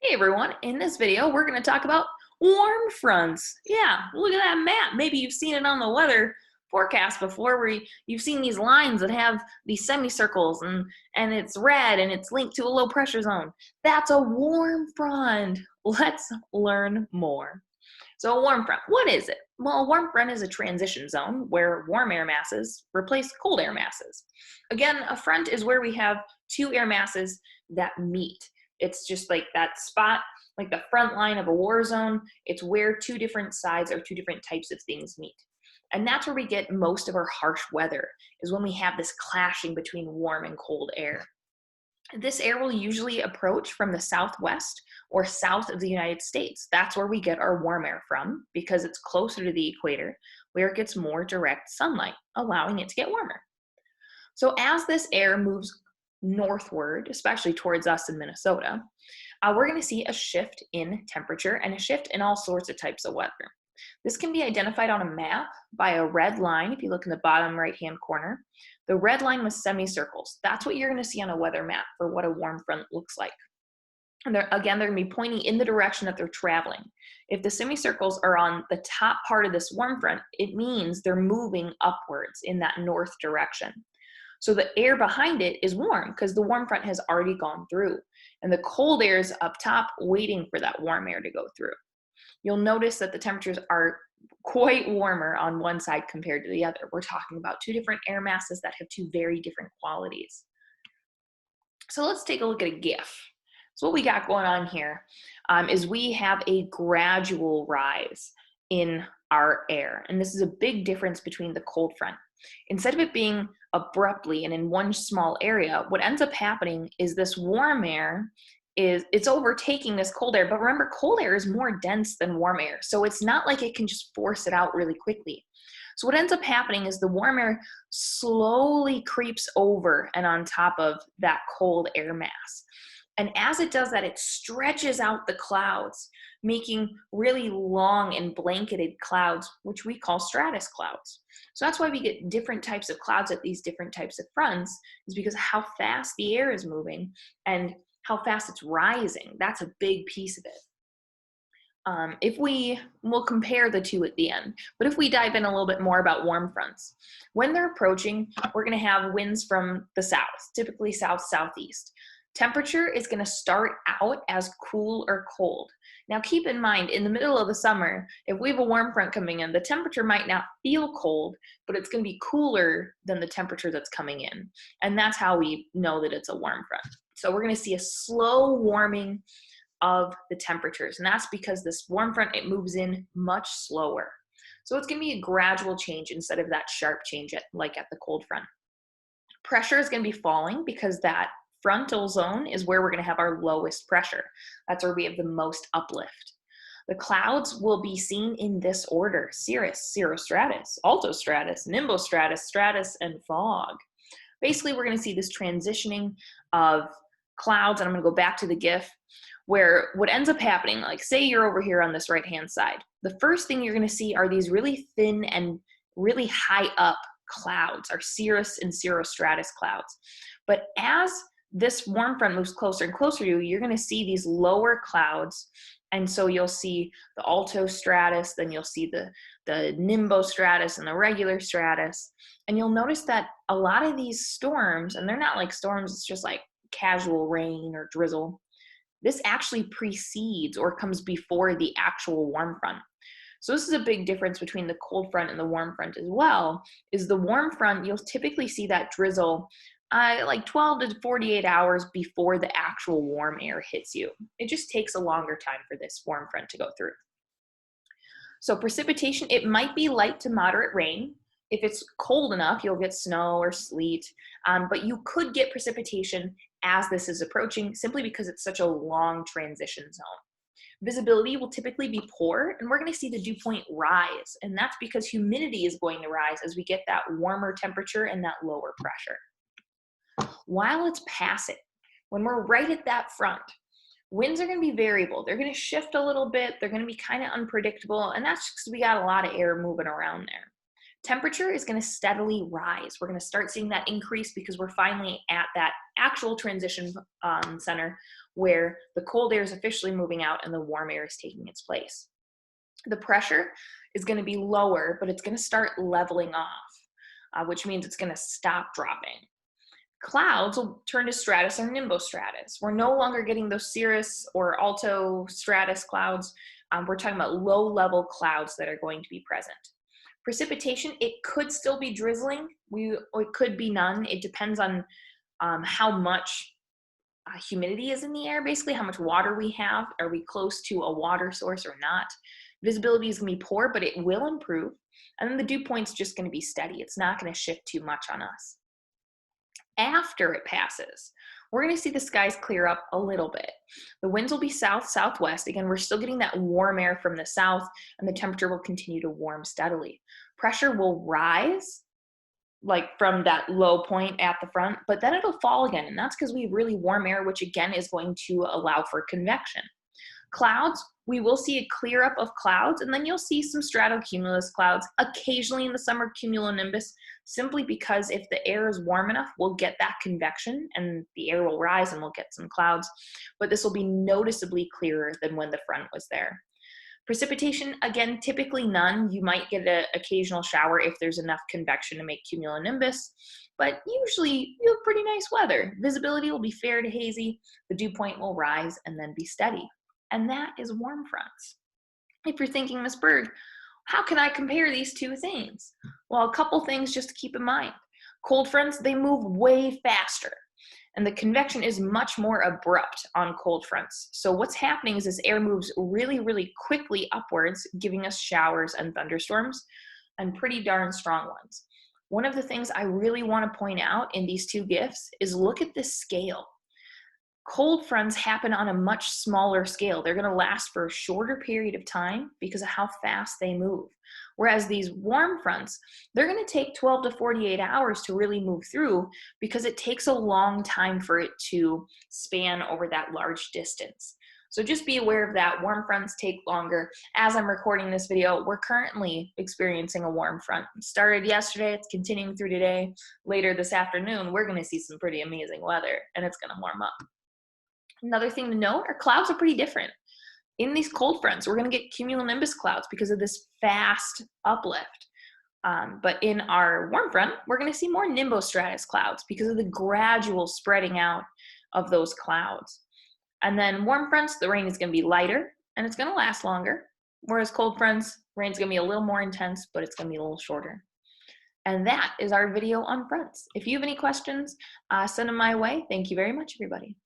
Hey everyone, in this video we're going to talk about warm fronts. Yeah, look at that map. Maybe you've seen it on the weather forecast before where you've seen these lines that have these semicircles and it's red and it's linked to a low pressure zone. That's a warm front. Let's learn more. So a warm front, what is it? Well, a warm front is a transition zone where warm air masses replace cold air masses. Again, a front is where we have two air masses that meet. It's just like that spot, like the front line of a war zone. It's where two different sides or two different types of things meet. And that's where we get most of our harsh weather, is when we have this clashing between warm and cold air. This air will usually approach from the southwest or south of the United States. That's where we get our warm air from because it's closer to the equator where it gets more direct sunlight, allowing it to get warmer. So as this air moves northward, especially towards us in Minnesota, we're going to see a shift in temperature and a shift in all sorts of types of weather. This can be identified on a map by a red line. If you look in the bottom right-hand corner, the red line with semicircles. That's what you're going to see on a weather map for what a warm front looks like. And they're going to be pointing in the direction that they're traveling. If the semicircles are on the top part of this warm front, it means they're moving upwards in that north direction. So the air behind it is warm because the warm front has already gone through. And the cold air is up top waiting for that warm air to go through. You'll notice that the temperatures are quite warmer on one side compared to the other. We're talking about two different air masses that have two very different qualities. So let's take a look at a GIF. So what we got going on here is we have a gradual rise in our air. And this is a big difference between the cold front. Instead of it being abruptly and in one small area, what ends up happening is this warm air it's overtaking this cold air. But remember, cold air is more dense than warm air. So it's not like it can just force it out really quickly. So what ends up happening is the warm air slowly creeps over and on top of that cold air mass. And as it does that, it stretches out the clouds, making really long and blanketed clouds, which we call stratus clouds. So that's why we get different types of clouds at these different types of fronts, is because of how fast the air is moving and how fast it's rising. That's a big piece of it. If we'll compare the two at the end, but if we dive in a little bit more about warm fronts, when they're approaching, we're going to have winds from the south, typically south-southeast. Temperature is going to start out as cool or cold. Now keep in mind, in the middle of the summer, if we have a warm front coming in, the temperature might not feel cold, but it's going to be cooler than the temperature that's coming in. And that's how we know that it's a warm front. So we're going to see a slow warming of the temperatures. And that's because this warm front, it moves in much slower. So it's going to be a gradual change instead of that sharp change like at the cold front. Pressure is going to be falling because that frontal zone is where we're going to have our lowest pressure. That's where we have the most uplift. The clouds will be seen in this order: cirrus, cirrostratus, altostratus, nimbostratus, stratus, and fog. Basically, we're going to see this transitioning of clouds, and I'm going to go back to the GIF, where what ends up happening, like say you're over here on this right-hand side, the first thing you're going to see are these really thin and really high up clouds, our cirrus and cirrostratus clouds. But as this warm front moves closer and closer to you, you're going to see these lower clouds. And so you'll see the altostratus, then you'll see the nimbostratus and the regular stratus. And you'll notice that a lot of these storms, and they're not like storms, it's just like casual rain or drizzle, this actually precedes or comes before the actual warm front. So this is a big difference between the cold front and the warm front as well, is the warm front, you'll typically see that drizzle like 12 to 48 hours before the actual warm air hits you. It just takes a longer time for this warm front to go through. So precipitation, it might be light to moderate rain. If it's cold enough, you'll get snow or sleet, but you could get precipitation as this is approaching simply because it's such a long transition zone. Visibility will typically be poor, and we're going to see the dew point rise, and that's because humidity is going to rise as we get that warmer temperature and that lower pressure. While it's passing, when we're right at that front, winds are going to be variable. They're going to shift a little bit. They're going to be kind of unpredictable, and that's because we got a lot of air moving around there. Temperature is going to steadily rise. We're going to start seeing that increase because we're finally at that actual transition center where the cold air is officially moving out and the warm air is taking its place. The pressure is going to be lower, but it's going to start leveling off, which means it's going to stop dropping. Clouds will turn to stratus or nimbostratus. We're no longer getting those cirrus or altostratus clouds. We're talking about low-level clouds that are going to be present. Precipitation, it could still be drizzling. It could be none. It depends on how much humidity is in the air, basically how much water we have. Are we close to a water source or not? Visibility is going to be poor, but it will improve. And then the dew point's just going to be steady. It's not going to shift too much on us. After it passes, we're going to see the skies clear up a little bit. The winds will be south-southwest. Again, we're still getting that warm air from the south, and the temperature will continue to warm steadily. Pressure will rise, like from that low point at the front, but then it'll fall again, and that's because we have really warm air, which again is going to allow for convection. Clouds, we will see a clear up of clouds, and then you'll see some stratocumulus clouds occasionally in the summer cumulonimbus, simply because if the air is warm enough, we'll get that convection and the air will rise and we'll get some clouds, but this will be noticeably clearer than when the front was there. Precipitation, again, typically none. You might get an occasional shower if there's enough convection to make cumulonimbus, but usually you have pretty nice weather. Visibility will be fair to hazy, the dew point will rise and then be steady. And that is warm fronts. If you're thinking, Ms. Berg, how can I compare these two things? Well, a couple things just to keep in mind. Cold fronts, they move way faster, and the convection is much more abrupt on cold fronts. So what's happening is this air moves really, really quickly upwards, giving us showers and thunderstorms, and pretty darn strong ones. One of the things I really want to point out in these two GIFs is look at this scale. Cold fronts happen on a much smaller scale. They're going to last for a shorter period of time because of how fast they move. Whereas these warm fronts, they're going to take 12 to 48 hours to really move through because it takes a long time for it to span over that large distance. So just be aware of that. Warm fronts take longer. As I'm recording this video, we're currently experiencing a warm front. It started yesterday, it's continuing through today. Later this afternoon, we're going to see some pretty amazing weather, and it's going to warm up. Another thing to note, our clouds are pretty different. In these cold fronts, we're going to get cumulonimbus clouds because of this fast uplift. But in our warm front, we're going to see more nimbostratus clouds because of the gradual spreading out of those clouds. And then warm fronts, the rain is going to be lighter and it's going to last longer. Whereas cold fronts, rain's going to be a little more intense, but it's going to be a little shorter. And that is our video on fronts. If you have any questions, send them my way. Thank you very much, everybody.